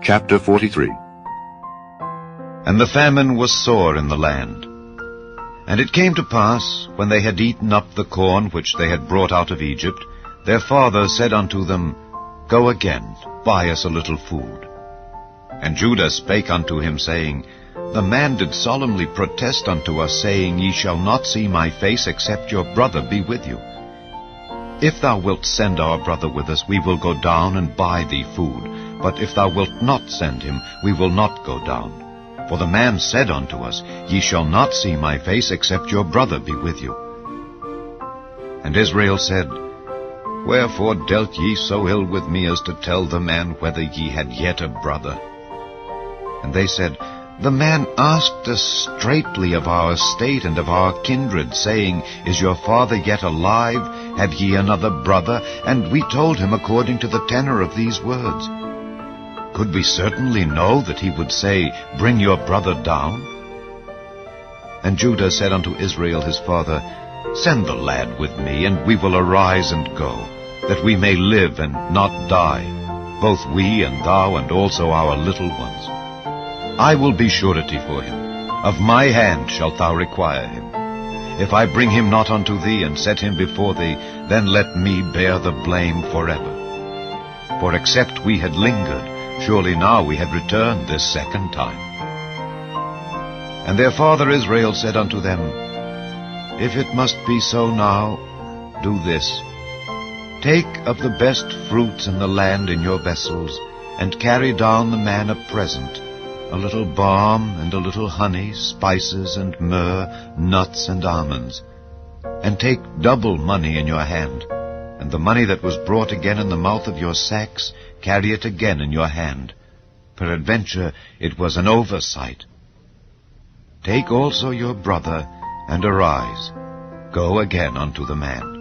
Chapter 43. And the famine was sore in the land. And it came to pass, when they had eaten up the corn which they had brought out of Egypt, their father said unto them, Go again, buy us a little food. And Judah spake unto him, saying, The man did solemnly protest unto us, saying, Ye shall not see my face, except your brother be with you. If thou wilt send our brother with us, we will go down and buy thee food. But if thou wilt not send him, we will not go down. For the man said unto us, Ye shall not see my face, except your brother be with you. And Israel said, Wherefore dealt ye so ill with me, as to tell the man whether ye had yet a brother? And they said, The man asked us straitly of our estate and of our kindred, saying, Is your father yet alive? Have ye another brother? And we told him according to the tenor of these words. Could we certainly know that he would say, Bring your brother down? And Judah said unto Israel his father, Send the lad with me, and we will arise and go, that we may live and not die, both we and thou, and also our little ones. I will be surety for him. Of my hand shalt thou require him. If I bring him not unto thee, and set him before thee, then let me bear the blame forever. For except we had lingered, surely now we had returned this second time. And their father Israel said unto them, If it must be so now, do this. Take of the best fruits in the land in your vessels, and carry down the man a present, a little balm and a little honey, spices and myrrh, nuts and almonds. And take double money in your hand, and the money that was brought again in the mouth of your sacks, carry it again in your hand. Peradventure it was an oversight. Take also your brother, and arise, go again unto the man.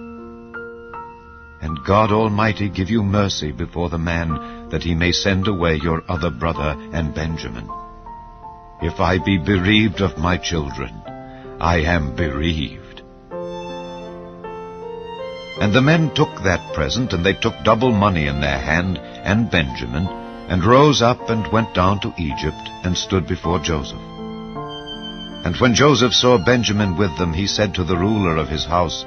And God Almighty give you mercy before the man, that he may send away your other brother and Benjamin. If I be bereaved of my children, I am bereaved. And the men took that present, and they took double money in their hand, and Benjamin, and rose up and went down to Egypt, and stood before Joseph. And when Joseph saw Benjamin with them, he said to the ruler of his house,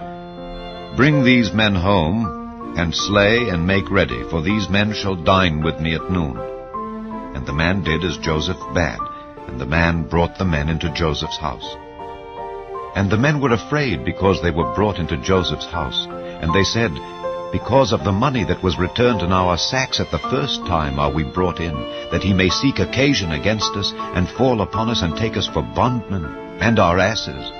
Bring these men home, and slay and make ready, for these men shall dine with me at noon. And the man did as Joseph bade, and the man brought the men into Joseph's house. And the men were afraid, because they were brought into Joseph's house. And they said, Because of the money that was returned in our sacks at the first time are we brought in, that he may seek occasion against us, and fall upon us, and take us for bondmen, and our asses.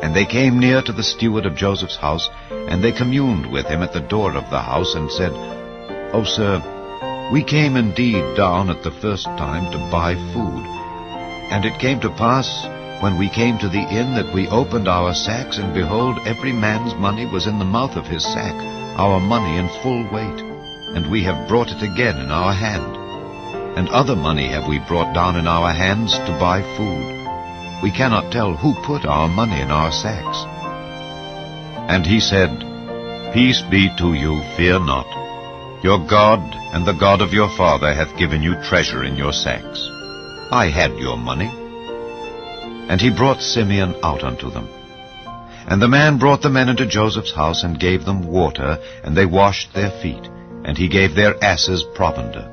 And they came near to the steward of Joseph's house, and they communed with him at the door of the house, and said, O sir, we came indeed down at the first time to buy food. And it came to pass, when we came to the inn, that we opened our sacks, and behold, every man's money was in the mouth of his sack, our money in full weight. And we have brought it again in our hand. And other money have we brought down in our hands to buy food. We cannot tell who put our money in our sacks. And he said, Peace be to you, fear not. Your God and the God of your father hath given you treasure in your sacks. I had your money. And he brought Simeon out unto them. And the man brought the men into Joseph's house, and gave them water, and they washed their feet, and he gave their asses provender.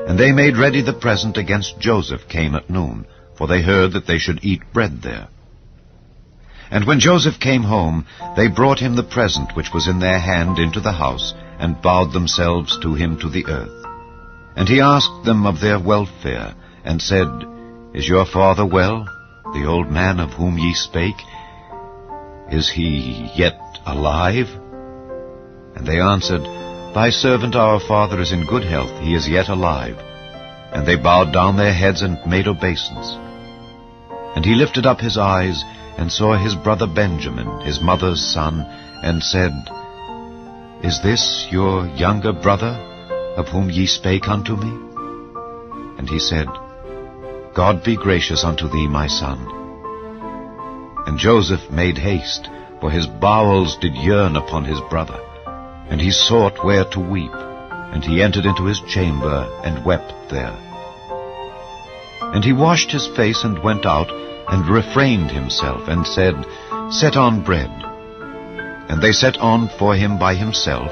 And they made ready the present against Joseph came at noon, for they heard that they should eat bread there. And when Joseph came home, they brought him the present which was in their hand into the house, and bowed themselves to him to the earth. And he asked them of their welfare, and said, Is your father well, the old man of whom ye spake? Is he yet alive? And they answered, Thy servant our father is in good health, he is yet alive. And they bowed down their heads and made obeisance. And he lifted up his eyes, and saw his brother Benjamin, his mother's son, and said, Is this your younger brother, of whom ye spake unto me? And he said, God be gracious unto thee, my son. And Joseph made haste, for his bowels did yearn upon his brother, and he sought where to weep. And he entered into his chamber and wept there. And he washed his face and went out, and refrained himself, and said, Set on bread. And they set on for him by himself,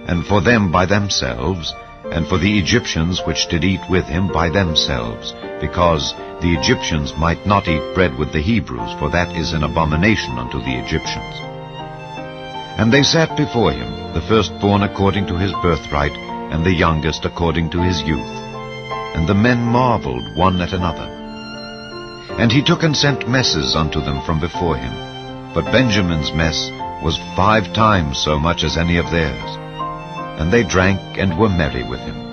and for them by themselves, and for the Egyptians which did eat with him by themselves, because the Egyptians might not eat bread with the Hebrews, for that is an abomination unto the Egyptians. And they sat before him, the firstborn according to his birthright, and the youngest according to his youth. And the men marveled one at another. And he took and sent messes unto them from before him. But Benjamin's mess was 5 times so much as any of theirs. And they drank and were merry with him.